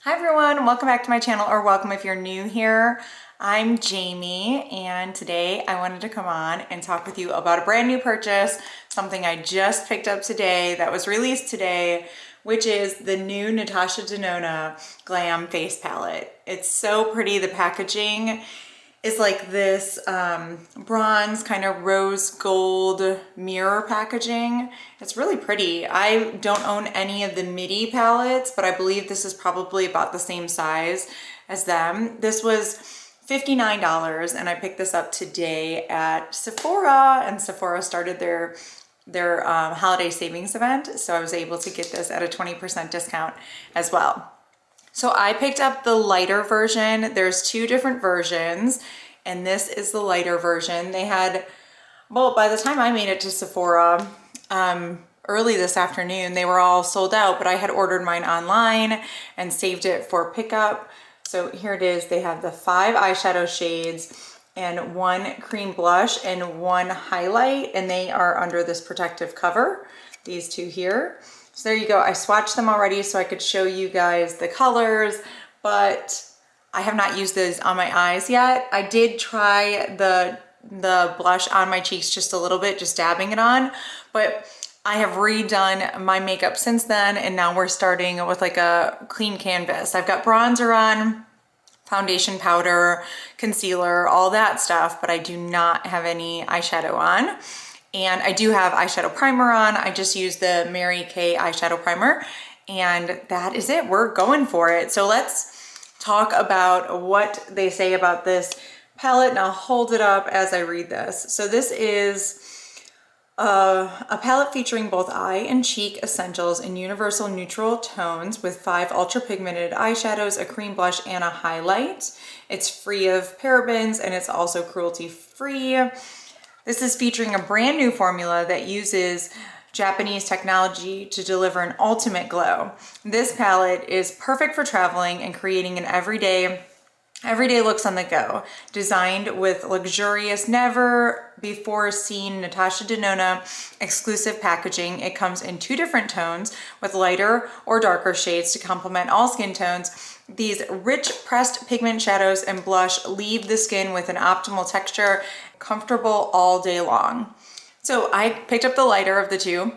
Hi everyone, welcome back to my channel, or welcome if you're new here. I'm Jamie, and today I wanted to come on and talk with you about a brand new purchase, something I just picked up today that was released today, which is the new Natasha Denona Glam face palette. It's so pretty. The packaging is like this bronze kind of rose gold mirror packaging. It's really pretty. I don't own any of the midi palettes, but I believe this is probably about the same size as them. This was $59 and I picked this up today at Sephora, and Sephora started their holiday savings event. So I was able to get this at a 20% discount as well. So I picked up the lighter version. There's two different versions, and this is the lighter version. They had, well, by the time I made it to Sephora early this afternoon, they were all sold out, but I had ordered mine online and saved it for pickup. So here it is. They have the 5 eyeshadow shades and 1 cream blush and 1 highlight, and they are under this protective cover, these two here. So there you go. I swatched them already so I could show you guys the colors, but I have not used those on my eyes yet. I did try the blush on my cheeks just a little bit, just dabbing it on, but I have redone my makeup since then, and now we're starting with like a clean canvas. I've got bronzer on, foundation, powder, concealer, all that stuff, but I do not have any eyeshadow on. And I do have eyeshadow primer on. I just used the Mary Kay eyeshadow primer, and that is it. We're going for it. So let's talk about what they say about this palette, and I'll hold it up as I read this. So this is a palette featuring both eye and cheek essentials in universal neutral tones with 5 ultra pigmented eyeshadows, a cream blush, and a highlight. It's free of parabens, and it's also cruelty free. This is featuring a brand new formula that uses Japanese technology to deliver an ultimate glow. This palette is perfect for traveling and creating an everyday looks on the go. Designed with luxurious, never before seen Natasha Denona exclusive packaging, it comes in 2 different tones with lighter or darker shades to complement all skin tones. These rich pressed pigment shadows and blush leave the skin with an optimal texture, comfortable all day long. So I picked up the lighter of the two.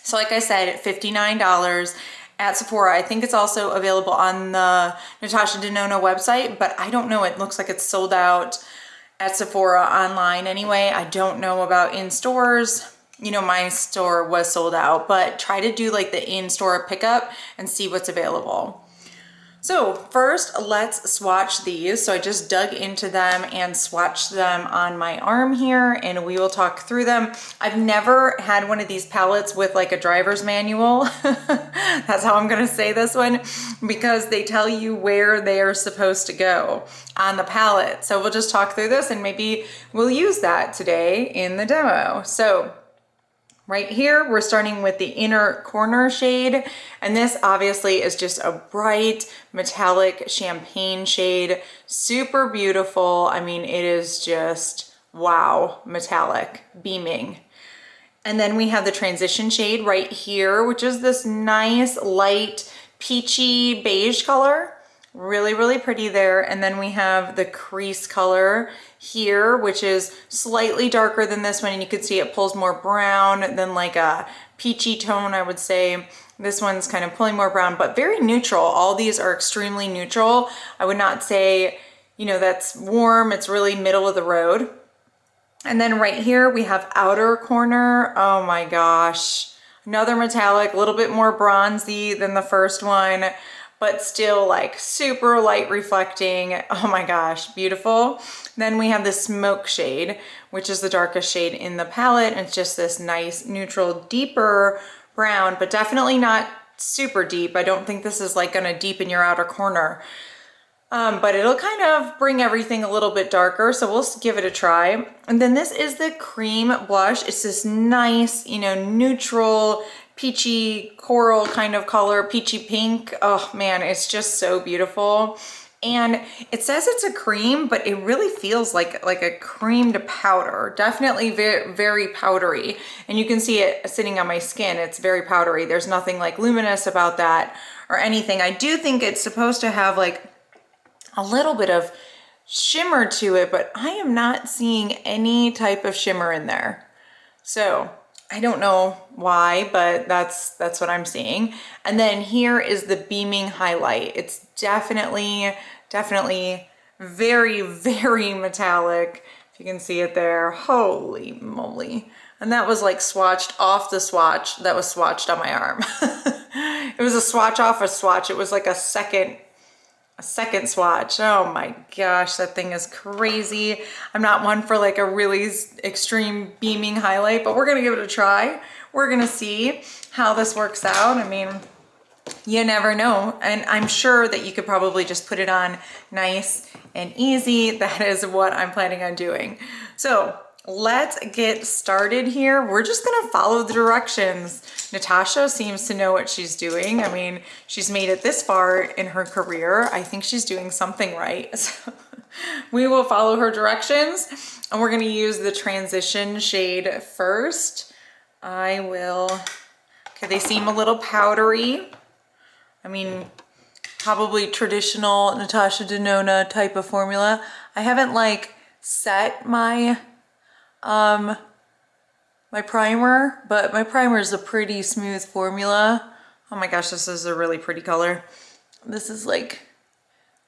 So like I said, $59 at Sephora. I think it's also available on the Natasha Denona website, but I don't know. It looks like it's sold out at Sephora online anyway. I don't know about in stores. You know, my store was sold out, but try to do like the in-store pickup and see what's available. So first, let's swatch these. So I just dug into them and swatched them on my arm here, and we will talk through them. I've never had one of these palettes with like a driver's manual. That's how I'm gonna say this one, because they tell you where they are supposed to go on the palette. So we'll just talk through this, and maybe we'll use that today in the demo. So right here, we're starting with the inner corner shade, and this obviously is just a bright metallic champagne shade, super beautiful. I mean, it is just wow, metallic, beaming. And then we have the transition shade right here, which is this nice light peachy beige color. Really, really pretty there. And then we have the crease color here, which is slightly darker than this one. And you can see it pulls more brown than like a peachy tone, I would say. This one's kind of pulling more brown, but very neutral. All these are extremely neutral. I would not say, you know, that's warm. It's really middle of the road. And then right here we have outer corner. Oh my gosh. Another metallic, a little bit more bronzy than the first one, but still like super light reflecting. Oh my gosh, beautiful. Then we have the smoke shade, which is the darkest shade in the palette. It's just this nice neutral, deeper brown, but definitely not super deep. I don't think this is like gonna deepen your outer corner, but it'll kind of bring everything a little bit darker. So we'll give it a try. And then this is the cream blush. It's this nice, you know, neutral, peachy coral kind of color, peachy pink. Oh man, it's just so beautiful. And it says it's a cream, but it really feels like a creamed powder. Definitely very, very powdery. And you can see it sitting on my skin. It's very powdery. There's nothing like luminous about that or anything. I do think it's supposed to have like a little bit of shimmer to it, but I am not seeing any type of shimmer in there. So I don't know why, but that's what I'm seeing. And then here is the beaming highlight. It's definitely very, very metallic. If you can see it there, holy moly. And that was like swatched off the swatch that was swatched on my arm. It was a swatch off a swatch. It was like a second swatch. Oh my gosh, that thing is crazy. I'm not one for like a really extreme beaming highlight, but we're gonna give it a try. We're gonna see how this works out. I mean, you never know. And I'm sure that you could probably just put it on nice and easy. That is what I'm planning on doing. So let's get started here. We're just gonna follow the directions. Natasha seems to know what she's doing. I mean, she's made it this far in her career. I think she's doing something right. So we will follow her directions, and we're gonna use the transition shade first. Okay, they seem a little powdery. I mean, probably traditional Natasha Denona type of formula. I haven't like set my my primer, but my primer is a pretty smooth formula. Oh my gosh, this is a really pretty color. This is like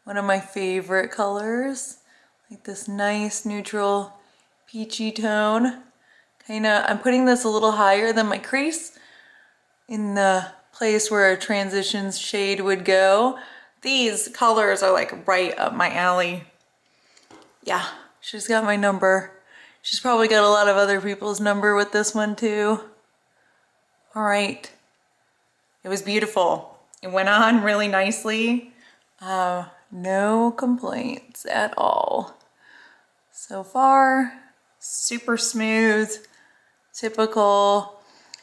one of my favorite colors. Like this nice neutral peachy tone. Kinda, I'm putting this a little higher than my crease in the place where a transition shade would go. These colors are like right up my alley. Yeah, she's got my number. She's probably got a lot of other people's number with this one too. All right, it was beautiful. It went on really nicely. No complaints at all. So far, super smooth, typical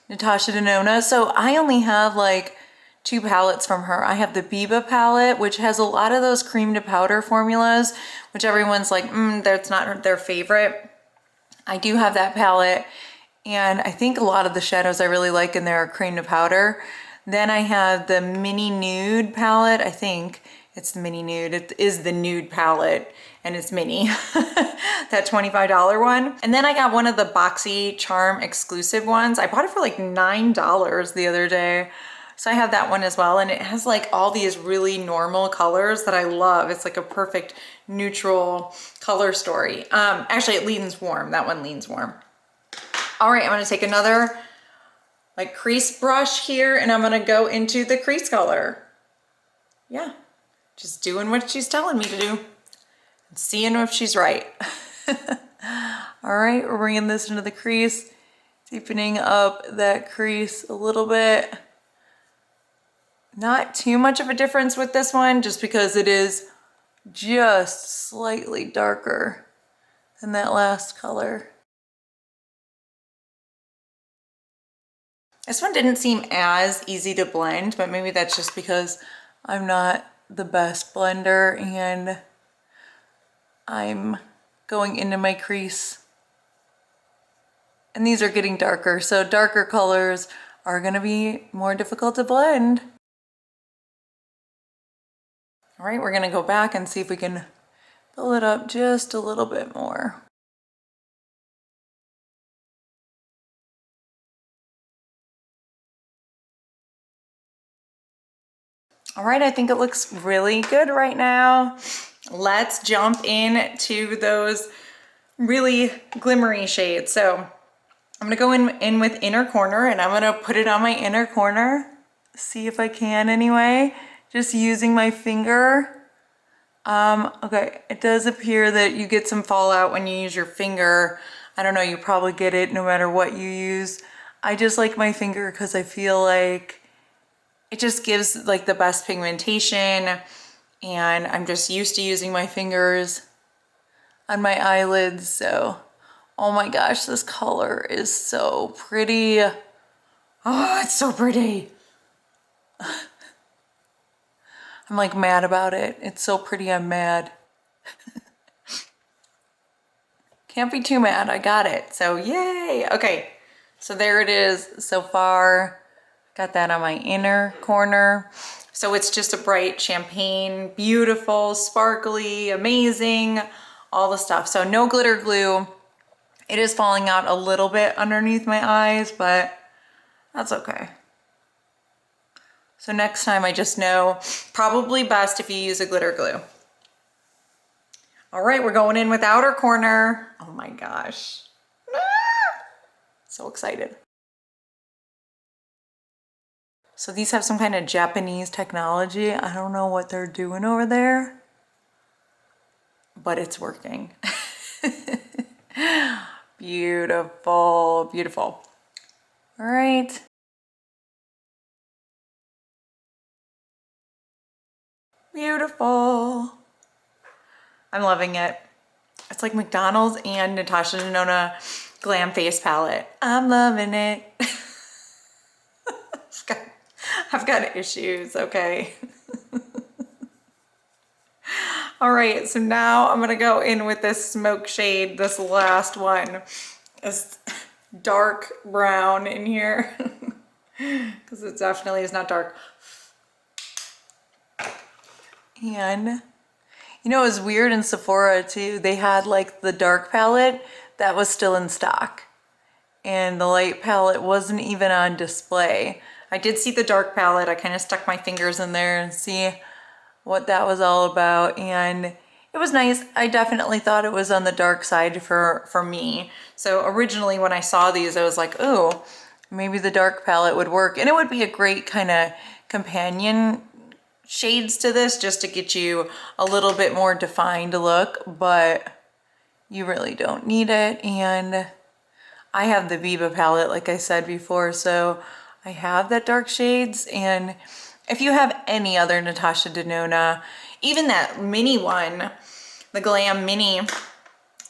Natasha Denona. So I only have like 2 palettes from her. I have the Biba palette, which has a lot of those cream to powder formulas, which everyone's like, that's not their favorite. I do have that palette, and I think a lot of the shadows I really like in there are cream to powder. Then I have the Mini Nude palette. I think it's the Mini Nude. It is the Nude palette, and it's mini. That $25 one. And then I got one of the Boxy Charm exclusive ones. I bought it for like $9 the other day. So I have that one as well, and it has like all these really normal colors that I love. It's like a perfect neutral color story. Actually, it leans warm. That one leans warm. All right, I'm gonna take another like crease brush here, and I'm gonna go into the crease color. Yeah, just doing what she's telling me to do and seeing if she's right. All right, we're bringing this into the crease, deepening up that crease a little bit. Not too much of a difference with this one, just because it is just slightly darker than that last color. This one didn't seem as easy to blend, but maybe that's just because I'm not the best blender and I'm going into my crease. And these are getting darker, so darker colors are gonna be more difficult to blend. All right, we're gonna go back and see if we can build it up just a little bit more. All right, I think it looks really good right now. Let's jump into those really glimmery shades. So I'm gonna go in with inner corner, and I'm gonna put it on my inner corner. See if I can anyway. Just using my finger. Okay, it does appear that you get some fallout when you use your finger. I don't know, you probably get it no matter what you use. I just like my finger because I feel like it just gives like the best pigmentation, and I'm just used to using my fingers on my eyelids. So, oh my gosh, this color is so pretty. Oh, it's so pretty. I'm like mad about it. It's so pretty, I'm mad. Can't be too mad, I got it. So yay, okay. So there it is so far. Got that on my inner corner. So it's just a bright champagne, beautiful, sparkly, amazing, all the stuff. So no glitter glue. It is falling out a little bit underneath my eyes, but that's okay. So next time I just know, probably best if you use a glitter glue. All right, we're going in with outer corner. Oh my gosh. So excited. So these have some kind of Japanese technology. I don't know what they're doing over there, but it's working. Beautiful, beautiful. All right. Beautiful. I'm loving it. It's like McDonald's and Natasha Denona Glam Face Palette. I'm loving it. I've got issues, okay? All right, so now I'm gonna go in with this smoke shade, this last one. It's dark brown in here, because it definitely is not dark. And you know, it was weird in Sephora too. They had like the dark palette that was still in stock, and the light palette wasn't even on display. I did see the dark palette. I kind of stuck my fingers in there and see what that was all about, and it was nice. I definitely thought it was on the dark side for me. So originally when I saw these, I was like, oh, maybe the dark palette would work, and it would be a great kind of companion shades to this, just to get you a little bit more defined look, but you really don't need it. And I have the Viva palette, like I said before, so I have that dark shades. And if you have any other Natasha Denona, even that mini one, the Glam Mini,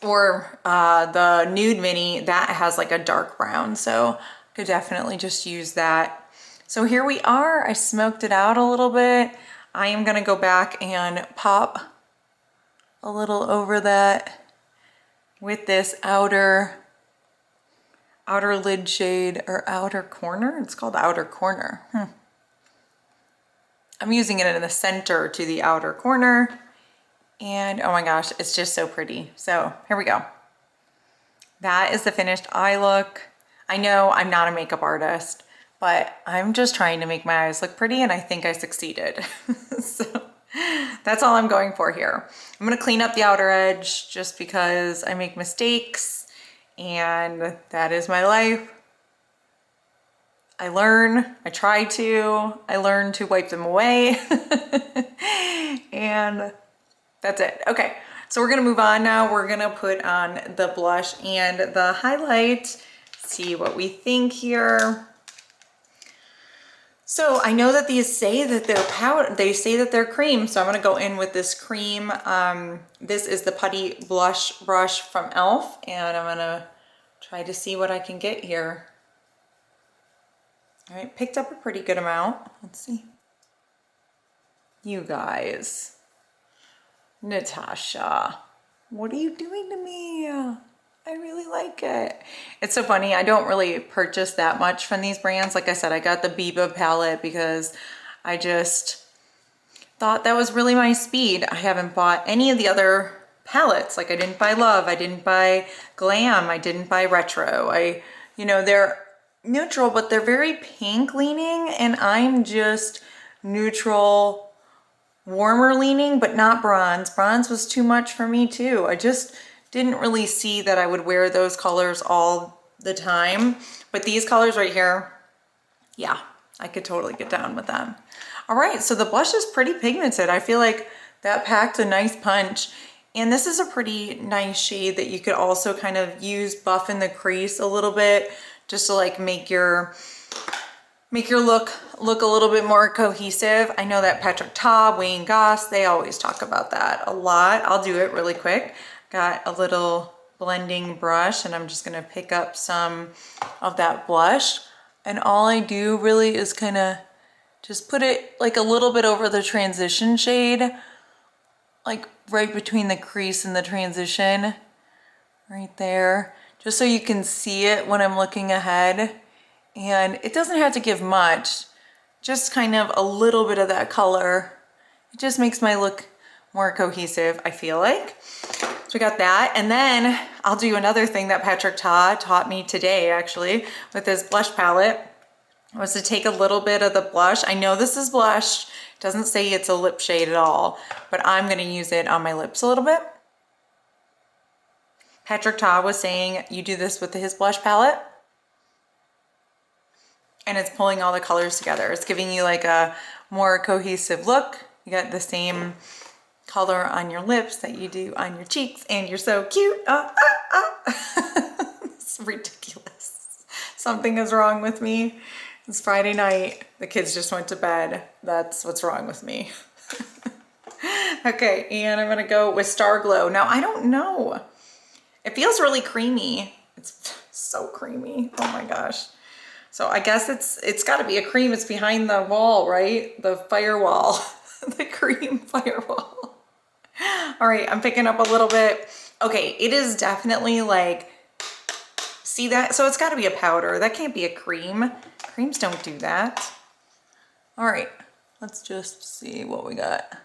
or the Nude Mini, that has like a dark brown, so I could definitely just use that. So here we are. I smoked it out a little bit. I am gonna go back and pop a little over that with this outer lid shade, or outer corner. It's called outer corner. I'm using it in the center to the outer corner, and oh my gosh, it's just so pretty. So here we go. That is the finished eye look. I know I'm not a makeup artist, but I'm just trying to make my eyes look pretty, and I think I succeeded. So that's all I'm going for here. I'm gonna clean up the outer edge just because I make mistakes, and that is my life. I learn to wipe them away. And that's it. Okay, so we're gonna move on now. We're gonna put on the blush and the highlight, see what we think here. So I know that these say that they're powder, they say that they're cream, so I'm gonna go in with this cream. This is the Putty Blush Brush from e.l.f., and I'm gonna try to see what I can get here. All right, picked up a pretty good amount. Let's see. You guys. Natasha, what are you doing to me? I really like it. It's so funny. I don't really purchase that much from these brands. Like I said, I got the Biba palette because I just thought that was really my speed. I haven't bought any of the other palettes. Like I didn't buy Love, I didn't buy Glam, I didn't buy Retro. You know, they're neutral, but they're very pink leaning, and I'm just neutral, warmer leaning, but not bronze. Bronze was too much for me too. I just didn't really see that I would wear those colors all the time. But these colors right here, yeah, I could totally get down with them. All right, so the blush is pretty pigmented. I feel like that packed a nice punch. And this is a pretty nice shade that you could also kind of use, buff in the crease a little bit, just to like make your look a little bit more cohesive. I know that Patrick Ta, Wayne Goss, they always talk about that a lot. I'll do it really quick. Got a little blending brush, and I'm just gonna pick up some of that blush. And all I do really is kind of just put it like a little bit over the transition shade, like right between the crease and the transition, right there, just so you can see it when I'm looking ahead. And it doesn't have to give much, just kind of a little bit of that color. It just makes my look more cohesive, I feel like. So we got that. And then I'll do another thing that Patrick Ta taught me today, actually, with his blush palette, was to take a little bit of the blush. I know this is blush, it doesn't say it's a lip shade at all, but I'm gonna use it on my lips a little bit. Patrick Ta was saying you do this with his blush palette, and it's pulling all the colors together. It's giving you like a more cohesive look. You got the same color on your lips that you do on your cheeks, and you're so cute. It's ridiculous. Something is wrong with me. It's Friday night. The kids just went to bed. That's what's wrong with me. Okay, and I'm gonna go with Star Glow. Now, I don't know. It feels really creamy. It's so creamy. Oh my gosh. So I guess it's gotta be a cream. It's behind the wall, right? The firewall. The cream firewall. All right, I'm picking up a little bit. Okay, it is definitely like, see that? So it's gotta be a powder. That can't be a cream. Creams don't do that. All right, let's just see what we got.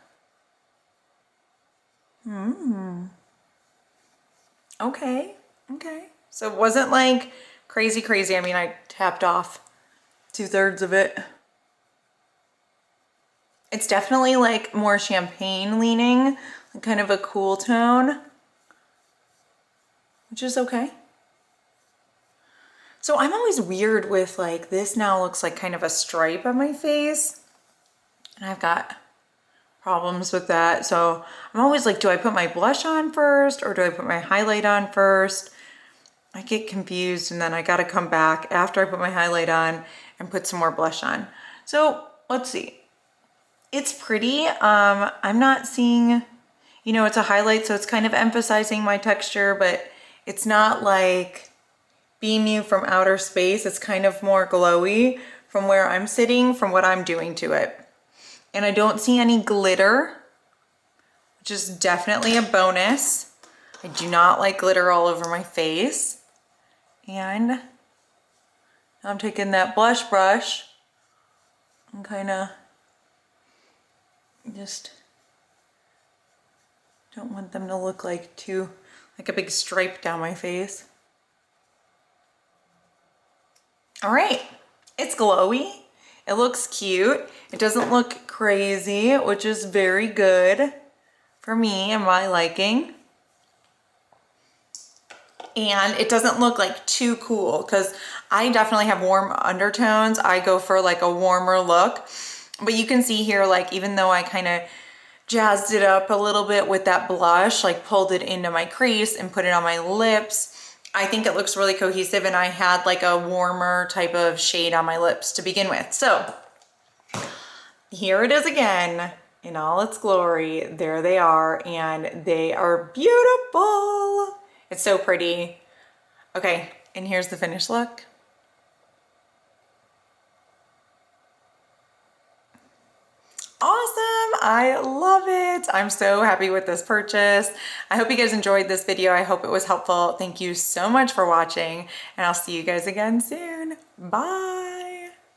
Okay, okay. So it wasn't like crazy, crazy. I mean, I tapped off 2/3 of it. It's definitely like more champagne leaning, like kind of a cool tone, which is okay. So I'm always weird with like, this now looks like kind of a stripe on my face, and I've got problems with that. So I'm always like, do I put my blush on first or do I put my highlight on first? I get confused, and then I gotta come back after I put my highlight on and put some more blush on. So let's see. It's pretty. I'm not seeing, you know, it's a highlight, so it's kind of emphasizing my texture, but it's not like Beam You from outer space. It's kind of more glowy from where I'm sitting, from what I'm doing to it. And I don't see any glitter, which is definitely a bonus. I do not like glitter all over my face. And now I'm taking that blush brush and kind of just don't want them to look like like a big stripe down my face. All right, it's glowy. It looks cute. It doesn't look crazy, which is very good for me and my liking. And it doesn't look like too cool, because I definitely have warm undertones. I go for like a warmer look. But you can see here, like, even though I kind of jazzed it up a little bit with that blush, like pulled it into my crease and put it on my lips, I think it looks really cohesive, and I had like a warmer type of shade on my lips to begin with. So here it is again in all its glory. There they are, and they are beautiful. It's so pretty. Okay, and here's the finished look. Awesome, I love it. I'm so happy with this purchase. I hope you guys enjoyed this video. I hope it was helpful. Thank you so much for watching, and I'll see you guys again soon. Bye.